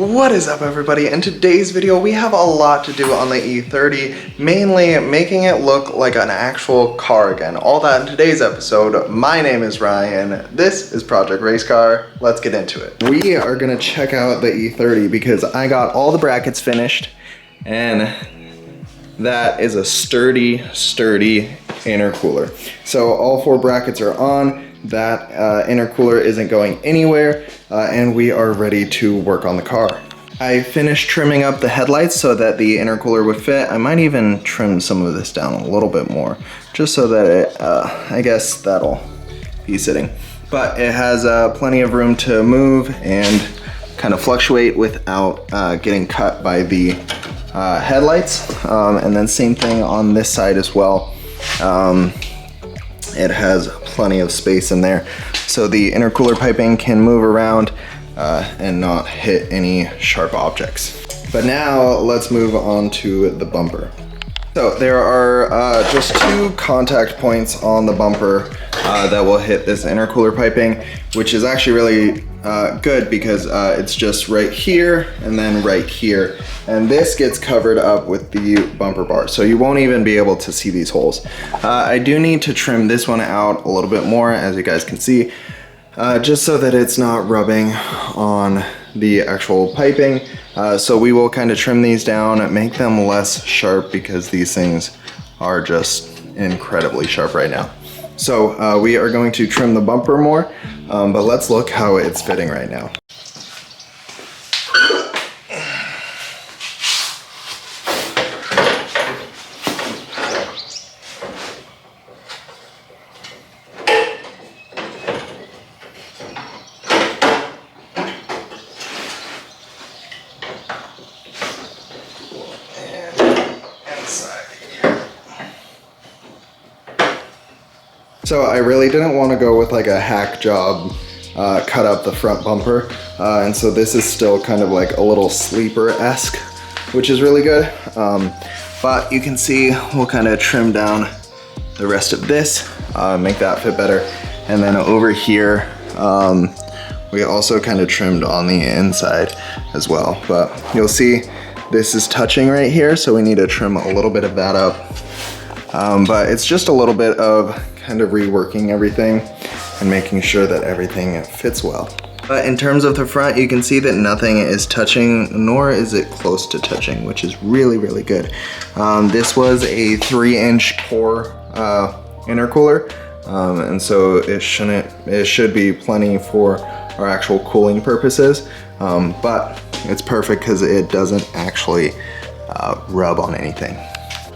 What is up, everybody? In today's video we have a lot to do on the E30, mainly making it look like an actual car again. All that in today's episode. My name is Ryan, this is Project Race Car. Let's get into it. We are gonna check out the E30 because I got all the brackets finished, and that is a sturdy intercooler. So all 4 brackets are on. That intercooler isn't going anywhere, and we are ready to work on the car. I finished trimming up the headlights so that the intercooler would fit. I might even trim some of this down a little bit more, just so that it, I guess that'll be sitting. But it has plenty of room to move and kind of fluctuate without getting cut by the headlights. And then same thing on this side as well. It has plenty of space in there, so the intercooler piping can move around and not hit any sharp objects. But now let's move on to the bumper. So there are just 2 contact points on the bumper that will hit this intercooler piping, which is actually really good because it's just right here and then right here. And this gets covered up with the bumper bar, so you won't even be able to see these holes. I do need to trim this one out a little bit more, as you guys can see, just so that it's not rubbing on the actual piping. So we will kind of trim these down, make them less sharp because these things are just incredibly sharp right now. So we are going to trim the bumper more, but let's look how it's fitting right now. So I really didn't want to go with like a hack job, cut up the front bumper, and so this is still kind of like a little sleeper-esque, which is really good. But you can see we'll kind of trim down the rest of this, make that fit better. And then over here, we also kind of trimmed on the inside as well. But you'll see this is touching right here, so we need to trim a little bit of that up. But it's just a little bit of kind of reworking everything and making sure that everything fits well. But in terms of the front, you can see that nothing is touching, nor is it close to touching, which is really, really good. This was a 3-inch core intercooler, and so it should be plenty for our actual cooling purposes. But it's perfect because it doesn't actually rub on anything.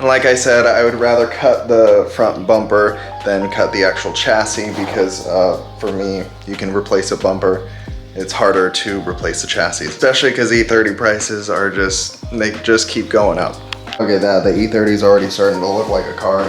Like I said, I would rather cut the front bumper than cut the actual chassis because for me, you can replace a bumper. It's harder to replace the chassis, especially because E30 prices are they just keep going up. Okay, the E30 is already starting to look like a car.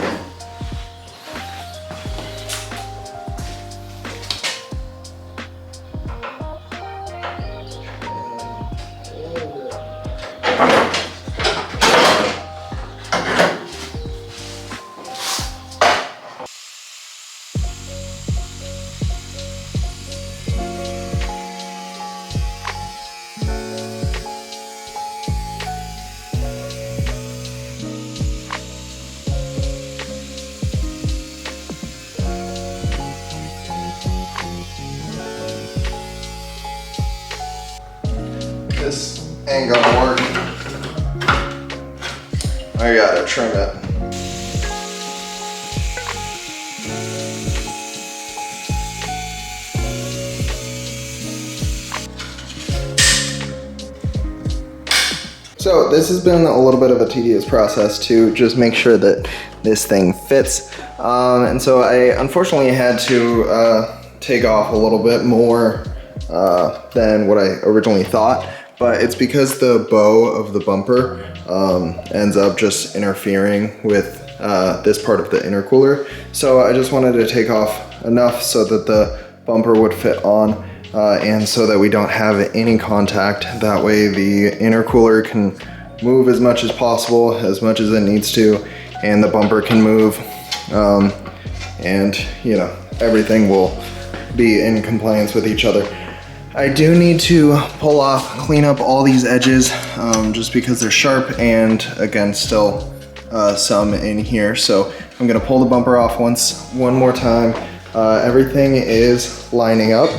This ain't gonna work. I gotta trim it. So this has been a little bit of a tedious process to just make sure that this thing fits. And so I unfortunately had to take off a little bit more than what I originally thought. But it's because the bow of the bumper ends up just interfering with this part of the intercooler. So I just wanted to take off enough so that the bumper would fit on and so that we don't have any contact. That way the intercooler can move as much as possible, as much as it needs to, and the bumper can move. And you know, everything will be in compliance with each other. I do need to pull off, clean up all these edges just because they're sharp, and again, still some in here. So I'm gonna pull the bumper off one more time. Everything is lining up,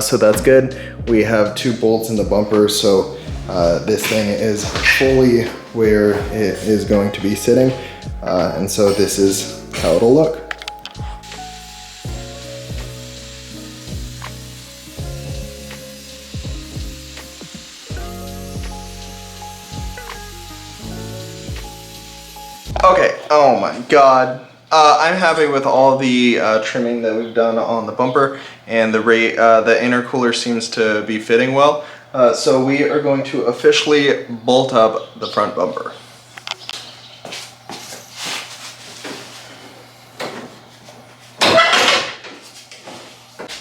so that's good. We have 2 bolts in the bumper, so this thing is fully where it is going to be sitting. And so this is how it'll look. Okay, oh my God. I'm happy with all the trimming that we've done on the bumper, and the intercooler seems to be fitting well. So we are going to officially bolt up the front bumper.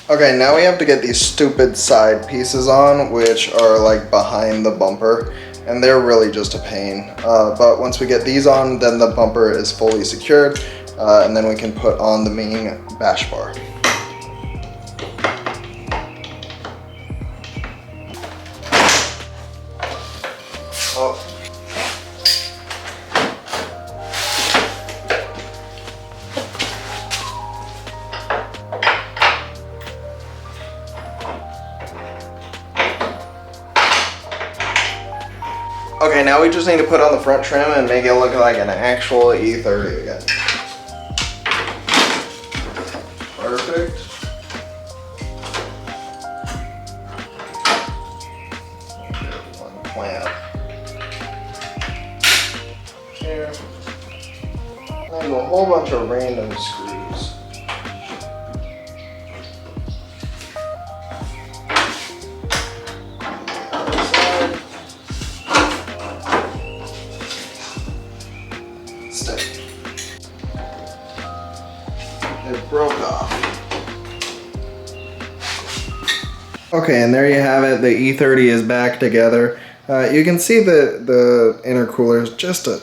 Okay, now we have to get these stupid side pieces on, which are like behind the bumper, and they're really just a pain. But once we get these on, then the bumper is fully secured, and then we can put on the main bash bar. Oh. Okay, now we just need to put on the front trim and make it look like an actual E30 again. Perfect. One clamp. Here. And a whole bunch of random screws. Stick. It broke off. Okay, and there you have it. The E30 is back together. You can see the intercooler is just a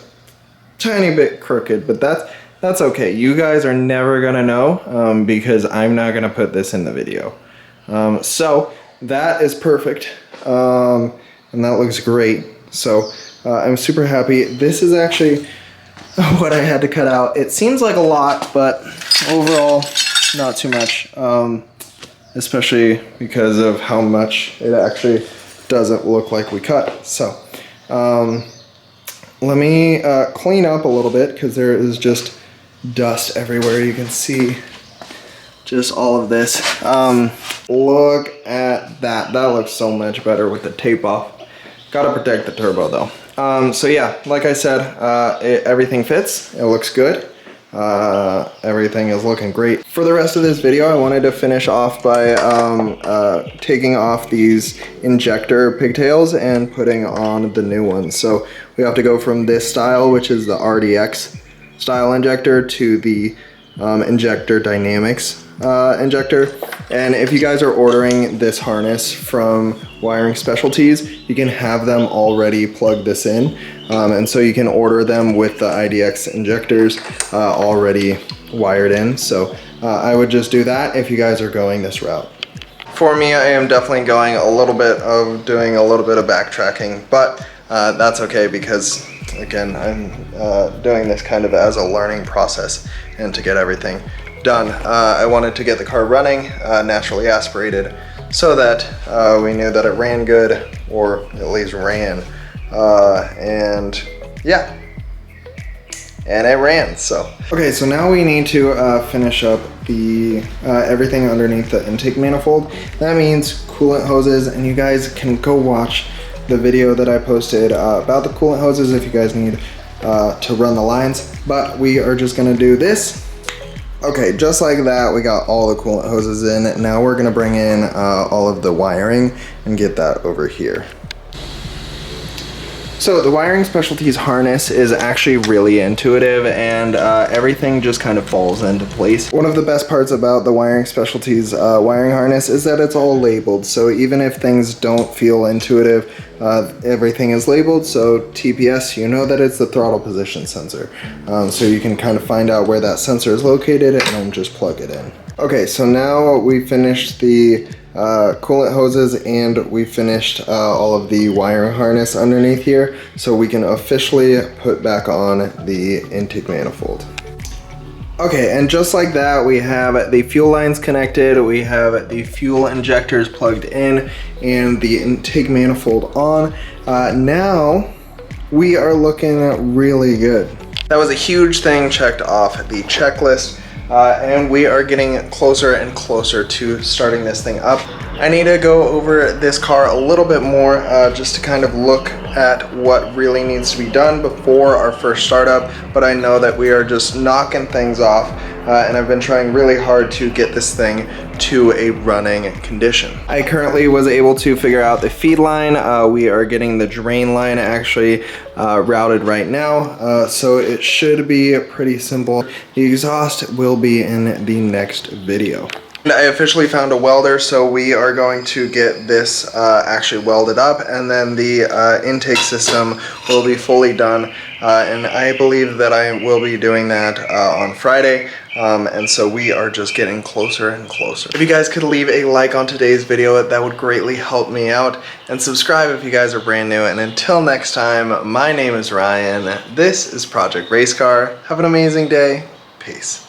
tiny bit crooked, but that's okay. You guys are never gonna know because I'm not gonna put this in the video. So that is perfect, and that looks great. So I'm super happy. This is actually what I had to cut out. It seems like a lot, but overall, not too much. Especially because of how much it actually doesn't look like we cut. So let me clean up a little bit because there is just dust everywhere. You can see just all of this. Look at that. That looks so much better with the tape off. Gotta protect the turbo though. So yeah, like I said, everything fits. It looks good. Everything is looking great. For the rest of this video, I wanted to finish off by taking off these injector pigtails and putting on the new ones. So we have to go from this style, which is the RDX style injector, to the injector dynamics injector. And if you guys are ordering this harness from Wiring Specialties, you can have them already plug this in. And so you can order them with the IDX injectors already wired in. So I would just do that if you guys are going this route. For me, I am definitely doing a little bit of backtracking, but that's okay because again, I'm doing this kind of as a learning process and to get everything done. I wanted to get the car running, naturally aspirated, so that we knew that it ran good, or at least ran. And yeah, and it ran. So okay, so now we need to finish up the everything underneath the intake manifold. That means coolant hoses, and you guys can go watch the video that I posted about the coolant hoses if you guys need to run the lines. But we are just gonna do this. Okay, just like that, we got all the coolant hoses in. Now we're gonna bring in all of the wiring and get that over here. So the Wiring Specialties harness is actually really intuitive, and everything just kind of falls into place. One of the best parts about the Wiring Specialties wiring harness is that it's all labeled. So even if things don't feel intuitive, everything is labeled. So TPS, you know that it's the throttle position sensor. So you can kind of find out where that sensor is located and then just plug it in. Okay, so now we finished the coolant hoses and we finished all of the wire harness underneath here, so we can officially put back on the intake manifold. Okay, and just like that, we have the fuel lines connected, we have the fuel injectors plugged in, and the intake manifold on. Now, we are looking really good. That was a huge thing checked off the checklist, and we are getting closer and closer to starting this thing up. I need to go over this car a little bit more just to kind of look at what really needs to be done before our first startup, but I know that we are just knocking things off, and I've been trying really hard to get this thing to a running condition. I currently was able to figure out the feed line. We are getting the drain line actually routed right now, so it should be pretty simple. The exhaust will be in the next video. I officially found a welder, so we are going to get this actually welded up, and then the intake system will be fully done, and I believe that I will be doing that on Friday, and so we are just getting closer and closer. If you guys could leave a like on today's video, that would greatly help me out, and subscribe if you guys are brand new, and until next time, my name is Ryan, this is Project Race Car. Have an amazing day, peace.